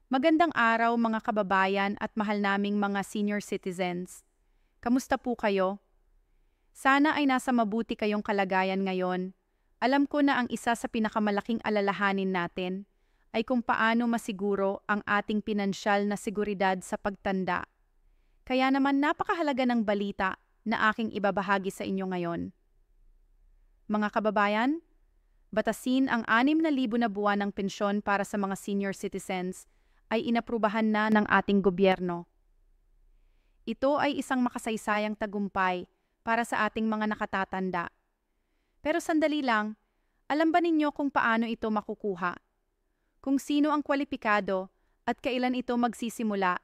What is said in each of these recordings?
Magandang araw mga kababayan at mahal naming mga senior citizens. Kamusta po kayo? Sana ay nasa mabuti kayong kalagayan ngayon. Alam ko na ang isa sa pinakamalaking alalahanin natin ay kung paano masiguro ang ating pinansyal na seguridad sa pagtanda. Kaya naman napakahalaga ng balita na aking ibabahagi sa inyo ngayon. Mga kababayan, batasin ang 6,000 na buwan ng pensyon para sa mga senior citizens ay inaprubahan na ng ating gobyerno. Ito ay isang makasaysayang tagumpay para sa ating mga nakatatanda. Pero sandali lang, alam ba ninyo kung paano ito makukuha? Kung sino ang kwalipikado at kailan ito magsisimula?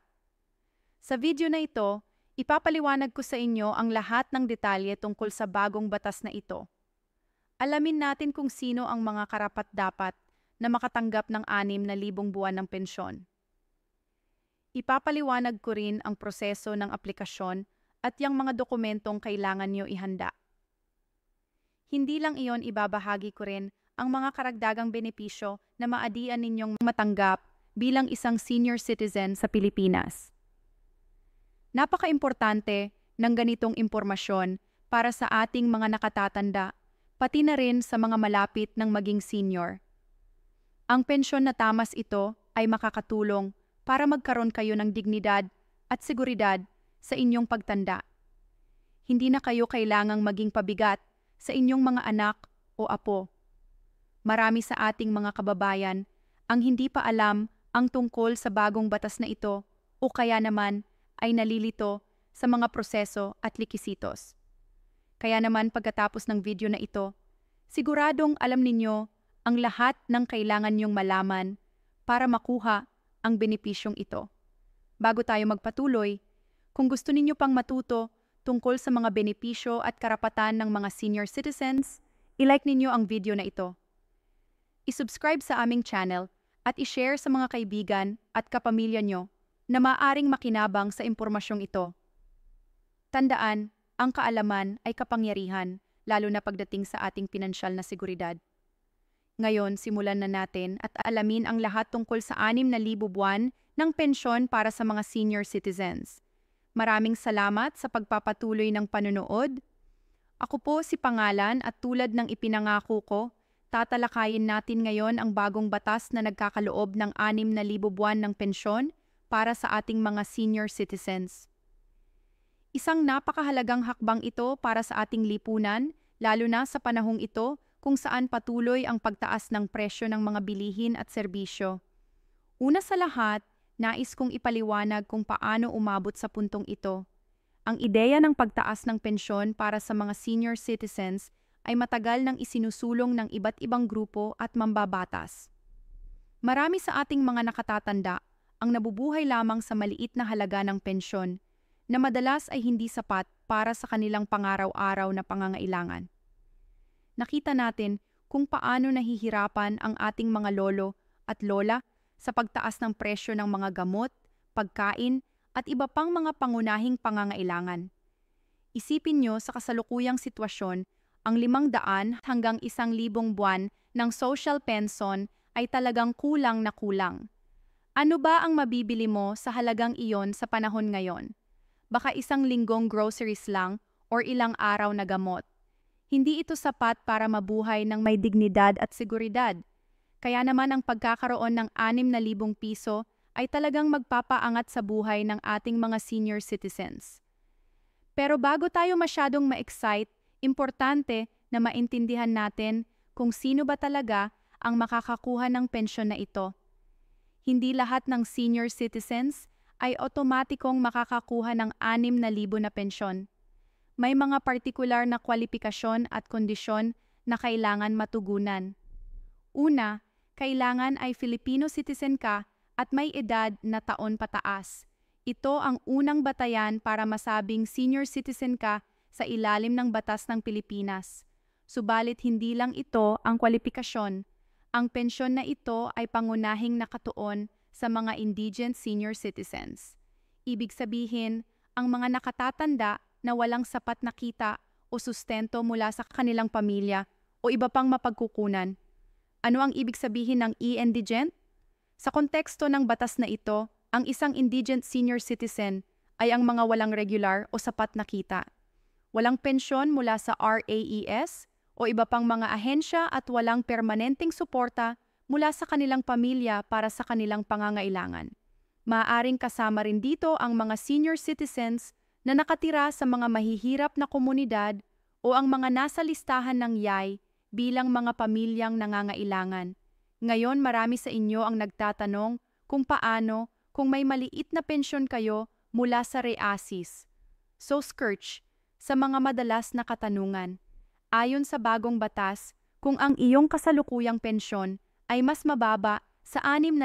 Sa video na ito, ipapaliwanag ko sa inyo ang lahat ng detalye tungkol sa bagong batas na ito. Alamin natin kung sino ang mga karapat-dapat na makatanggap ng 6,000 buwan ng pensyon. Ipapaliwanag ko rin ang proseso ng aplikasyon at yung mga dokumentong kailangan nyo ihanda. Hindi lang iyon, ibabahagi ko rin ang mga karagdagang benepisyo na maadian ninyong matanggap bilang isang senior citizen sa Pilipinas. Napaka-importante ng ganitong impormasyon para sa ating mga nakatatanda, pati na rin sa mga malapit ng maging senior. Ang pensyon na tamas ito ay makakatulong para magkaroon kayo ng dignidad at seguridad sa inyong pagtanda. Hindi na kayo kailangang maging pabigat sa inyong mga anak o apo. Marami sa ating mga kababayan ang hindi pa alam ang tungkol sa bagong batas na ito o kaya naman ay nalilito sa mga proseso at likisitos. Kaya naman pagkatapos ng video na ito, siguradong alam ninyo ang lahat ng kailangan nyong malaman para makuha ang benepisyong ito. Bago tayo magpatuloy, kung gusto ninyo pang matuto tungkol sa mga benepisyo at karapatan ng mga senior citizens, i-like ninyo ang video na ito. I-subscribe sa aming channel at i-share sa mga kaibigan at kapamilya nyo na maaaring makinabang sa impormasyong ito. Tandaan, ang kaalaman ay kapangyarihan, lalo na pagdating sa ating pinansyal na seguridad. Ngayon, simulan na natin at alamin ang lahat tungkol sa 6,000 buwan ng pensyon para sa mga senior citizens. Maraming salamat sa pagpapatuloy ng panunood. Ako po si Pangalan at tulad ng ipinangako ko, tatalakayin natin ngayon ang bagong batas na nagkakaloob ng 6,000 buwan ng pensyon para sa ating mga senior citizens. Isang napakahalagang hakbang ito para sa ating lipunan, lalo na sa panahong ito kung saan patuloy ang pagtaas ng presyo ng mga bilihin at serbisyo. Una sa lahat, nais kong ipaliwanag kung paano umabot sa puntong ito. Ang ideya ng pagtaas ng pensyon para sa mga senior citizens ay matagal nang isinusulong ng iba't ibang grupo at mambabatas. Marami sa ating mga nakatatanda ang nabubuhay lamang sa maliit na halaga ng pensyon, na madalas ay hindi sapat para sa kanilang pangaraw-araw na pangangailangan. Nakita natin kung paano nahihirapan ang ating mga lolo at lola sa pagtaas ng presyo ng mga gamot, pagkain at iba pang mga pangunahing pangangailangan. Isipin nyo sa kasalukuyang sitwasyon, ang 500 hanggang 1,000 buwan ng social pension ay talagang kulang na kulang. Ano ba ang mabibili mo sa halagang iyon sa panahon ngayon? Baka 1 linggong groceries lang or ilang araw na gamot. Hindi ito sapat para mabuhay ng may dignidad at seguridad. Kaya naman ang pagkakaroon ng 6,000 piso ay talagang magpapaangat sa buhay ng ating mga senior citizens. Pero bago tayo masyadong ma-excite, importante na maintindihan natin kung sino ba talaga ang makakakuha ng pensyon na ito. Hindi lahat ng senior citizens ay otomatikong makakakuha ng 6,000 na pensyon. May mga partikular na kwalipikasyon at kondisyon na kailangan matugunan. Una, kailangan ay Filipino citizen ka at may edad na taon pataas. Ito ang unang batayan para masabing senior citizen ka sa ilalim ng batas ng Pilipinas. Subalit hindi lang ito ang kwalifikasyon. Ang pensyon na ito ay pangunahing nakatuon sa mga indigent senior citizens. Ibig sabihin, ang mga nakatatanda na walang sapat na kita o sustento mula sa kanilang pamilya o iba pang mapagkukunan. Ano ang ibig sabihin ng indigent? Sa konteksto ng batas na ito, ang isang indigent senior citizen ay ang mga walang regular o sapat na kita. Walang pensyon mula sa RAES o iba pang mga ahensya at walang permanenteng suporta mula sa kanilang pamilya para sa kanilang pangangailangan. Maaaring kasama rin dito ang mga senior citizens na nakatira sa mga mahihirap na komunidad o ang mga nasa listahan ng YAI bilang mga pamilyang nangangailangan. Ngayon marami sa inyo ang nagtatanong kung paano kung may maliit na pensyon kayo mula sa REASIS. So Skirch, sa mga madalas na katanungan, ayon sa bagong batas, kung ang iyong kasalukuyang pensyon ay mas mababa sa 6,000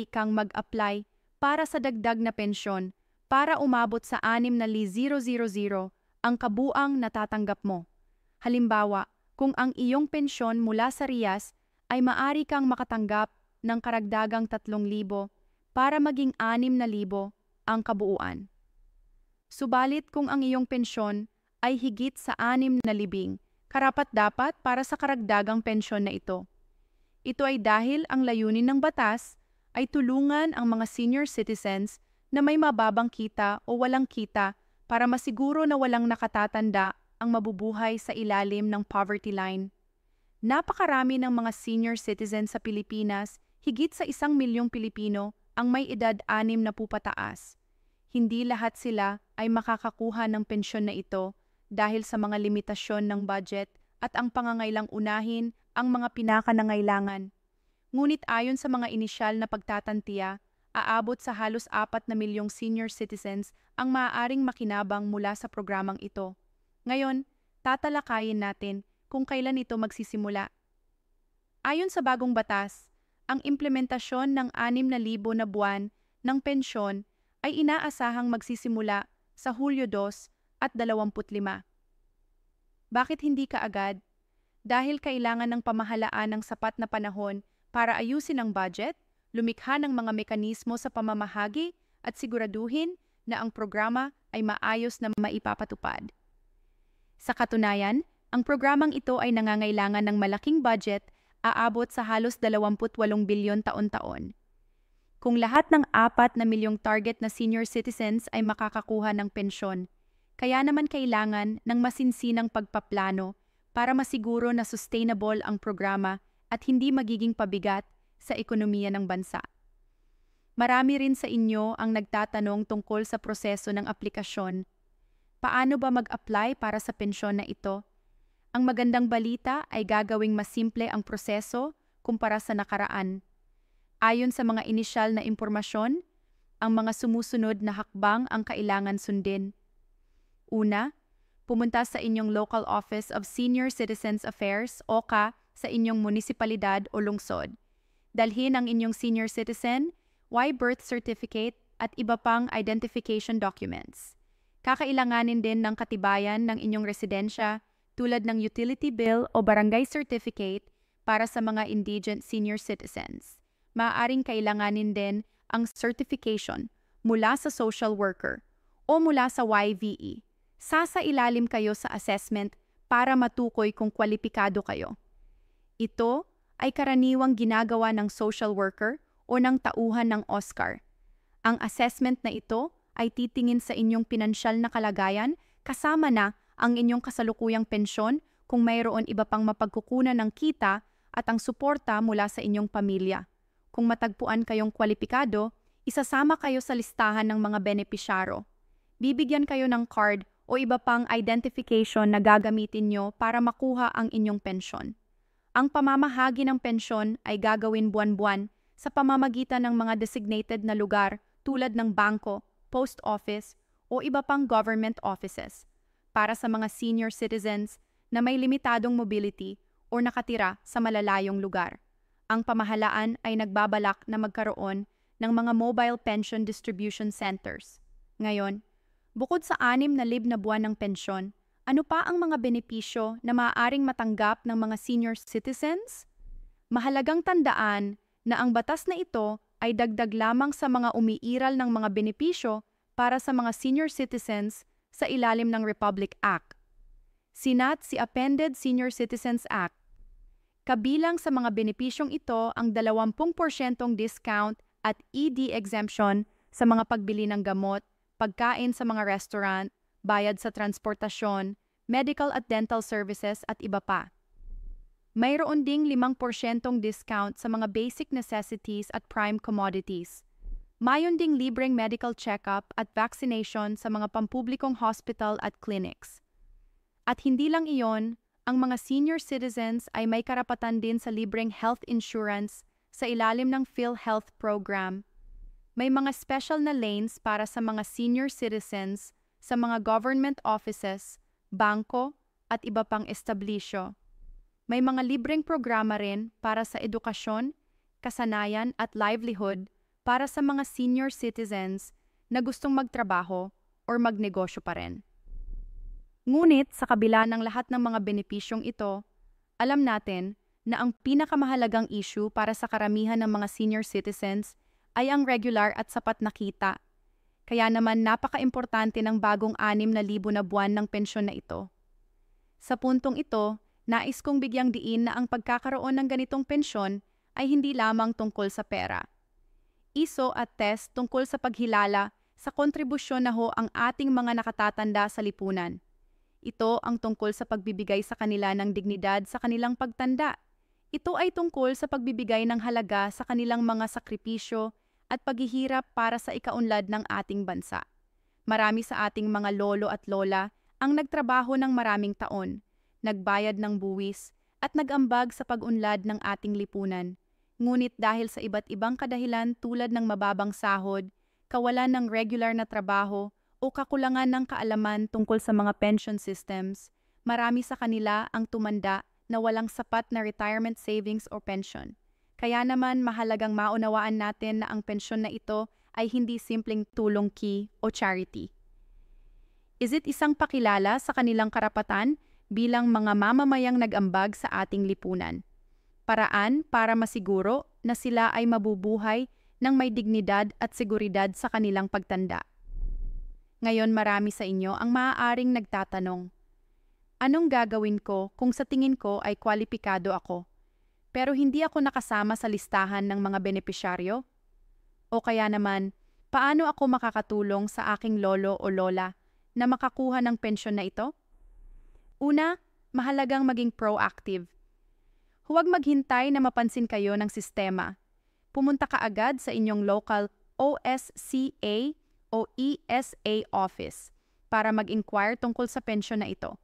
kang mag-apply para sa dagdag na pensyon para umabot sa 6,000 ang kabuang natatanggap mo. Halimbawa, kung ang iyong pensyon mula sa RIAS ay maari kang makatanggap ng karagdagang 3,000 para maging 6,000 ang kabuuan. Subalit kung ang iyong pensyon ay higit sa 6,000, karapat-dapat para sa karagdagang pensyon na ito. Ito ay dahil ang layunin ng batas ay tulungan ang mga senior citizens na may mababang kita o walang kita para masiguro na walang nakatatanda ang mabubuhay sa ilalim ng poverty line. Napakarami ng mga senior citizens sa Pilipinas, higit sa 1,000,000 Pilipino ang may edad 6 na pupataas. Hindi lahat sila ay makakakuha ng pensyon na ito dahil sa mga limitasyon ng budget at ang pangangailang unahin ang mga pinakanangailangan. Ngunit ayon sa mga inisyal na pagtatantiya, aabot sa halos 4 na milyong senior citizens ang maaaring makinabang mula sa programang ito. Ngayon, tatalakayin natin kung kailan ito magsisimula. Ayon sa bagong batas, ang implementasyon ng 6,000 na buwan ng pensyon ay inaasahang magsisimula sa Hulyo 2 at 25. Bakit hindi kaagad? Dahil kailangan ng pamahalaan ng sapat na panahon para ayusin ang budget, lumikha ng mga mekanismo sa pamamahagi at siguraduhin na ang programa ay maayos na maipapatupad. Sa katunayan, ang programang ito ay nangangailangan ng malaking budget, aabot sa halos 28 bilyon taon-taon. Kung lahat ng 4 na milyong target na senior citizens ay makakakuha ng pensyon, kaya naman kailangan ng masinsinang pagpaplano para masiguro na sustainable ang programa at hindi magiging pabigat sa ekonomiya ng bansa. Marami rin sa inyo ang nagtatanong tungkol sa proseso ng aplikasyon. Paano ba mag-apply para sa pensyon na ito? Ang magandang balita ay gagawing mas simple ang proseso kumpara sa nakaraan. Ayon sa mga inisyal na impormasyon, ang mga sumusunod na hakbang ang kailangan sundin. Una, pumunta sa inyong Local Office of Senior Citizens Affairs (OCA) sa inyong munisipalidad o lungsod. Dalhin ang inyong senior citizen, birth certificate at iba pang identification documents. Kakailanganin din ng katibayan ng inyong residensya tulad ng utility bill o barangay certificate para sa mga indigent senior citizens. Maaaring kailanganin din ang certification mula sa social worker o mula sa YVE. Sasailalim kayo sa assessment para matukoy kung kwalipikado kayo. Ito ay karaniwang ginagawa ng social worker o ng tauhan ng OSCAR. Ang assessment na ito ay titingin sa inyong pinansyal na kalagayan kasama na ang inyong kasalukuyang pensyon kung mayroon iba pang mapagkukunan ng kita at ang suporta mula sa inyong pamilya. Kung matagpuan kayong kwalipikado, isasama kayo sa listahan ng mga benepisyaro. Bibigyan kayo ng card o iba pang identification na gagamitin nyo para makuha ang inyong pensyon. Ang pamamahagi ng pensyon ay gagawin buwan-buwan sa pamamagitan ng mga designated na lugar tulad ng bangko, post office o iba pang government offices para sa mga senior citizens na may limitadong mobility o nakatira sa malalayong lugar. Ang pamahalaan ay nagbabalak na magkaroon ng mga mobile pension distribution centers. Ngayon, bukod sa 6,000 na buwan ng pensyon, ano pa ang mga benepisyo na maaaring matanggap ng mga senior citizens? Mahalagang tandaan na ang batas na ito ay dagdag lamang sa mga umiiral ng mga benepisyo para sa mga senior citizens sa ilalim ng Republic Act. Sinat si Appended Senior Citizens Act. Kabilang sa mga benepisyong ito ang 20% discount at ED exemption sa mga pagbili ng gamot, pagkain sa mga restaurant, bayad sa transportasyon, medical at dental services at iba pa. Mayroon ding 5% discount sa mga basic necessities at prime commodities. Mayon ding libreng medical check-up at vaccination sa mga pampublikong hospital at clinics. At hindi lang iyon, ang mga senior citizens ay may karapatan din sa libreng health insurance sa ilalim ng PhilHealth program. May mga special na lanes para sa mga senior citizens sa mga government offices, bangko, at iba pang establisyo. May mga libreng programa rin para sa edukasyon, kasanayan at livelihood para sa mga senior citizens na gustong magtrabaho or magnegosyo pa rin. Ngunit sa kabila ng lahat ng mga benepisyong ito, alam natin na ang pinakamahalagang issue para sa karamihan ng mga senior citizens ay ang regular at sapat na kita. Kaya naman napaka-importante ng bagong 6,000 na buwan ng pensyon na ito. Sa puntong ito, nais kong bigyang diin na ang pagkakaroon ng ganitong pensyon ay hindi lamang tungkol sa pera. Iso at test tungkol sa paghilala sa kontribusyon na ho ang ating mga nakatatanda sa lipunan. Ito ang tungkol sa pagbibigay sa kanila ng dignidad sa kanilang pagtanda. Ito ay tungkol sa pagbibigay ng halaga sa kanilang mga sakripisyo at paghihirap para sa ikaunlad ng ating bansa. Marami sa ating mga lolo at lola ang nagtrabaho ng maraming taon, nagbayad ng buwis, at nag-ambag sa pag-unlad ng ating lipunan. Ngunit dahil sa iba't ibang kadahilan tulad ng mababang sahod, kawalan ng regular na trabaho, o kakulangan ng kaalaman tungkol sa mga pension systems, marami sa kanila ang tumanda na walang sapat na retirement savings o pension. Kaya naman mahalagang maunawaan natin na ang pensyon na ito ay hindi simpleng tulong o charity. Is it isang pakilala sa kanilang karapatan bilang mga mamamayang nag-ambag sa ating lipunan? Paraan para masiguro na sila ay mabubuhay ng may dignidad at seguridad sa kanilang pagtanda. Ngayon marami sa inyo ang maaaring nagtatanong, anong gagawin ko kung sa tingin ko ay kwalipikado ako, pero hindi ako nakasama sa listahan ng mga benepisyaryo? O kaya naman, paano ako makakatulong sa aking lolo o lola na makakuha ng pensyon na ito? Una, mahalagang maging proactive. Huwag maghintay na mapansin kayo ng sistema. Pumunta ka agad sa inyong local OSCA o ESA office para mag-inquire tungkol sa pensyon na ito.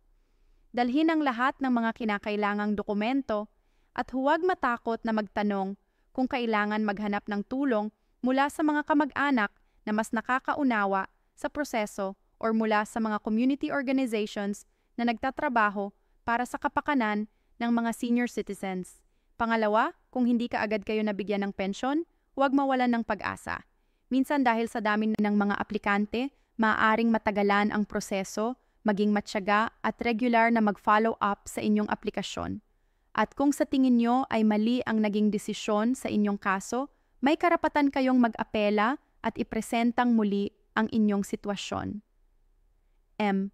Dalhin ang lahat ng mga kinakailangang dokumento at huwag matakot na magtanong kung kailangan maghanap ng tulong mula sa mga kamag-anak na mas nakakaunawa sa proseso or mula sa mga community organizations na nagtatrabaho para sa kapakanan ng mga senior citizens. Pangalawa, kung hindi ka agad kayo nabigyan ng pensyon, huwag mawalan ng pag-asa. Minsan dahil sa dami ng mga aplikante, maaaring matagalan ang proseso, maging matyaga at regular na mag-follow up sa inyong aplikasyon. At kung sa tingin nyo ay mali ang naging desisyon sa inyong kaso, may karapatan kayong mag-apela at ipresentang muli ang inyong sitwasyon. M.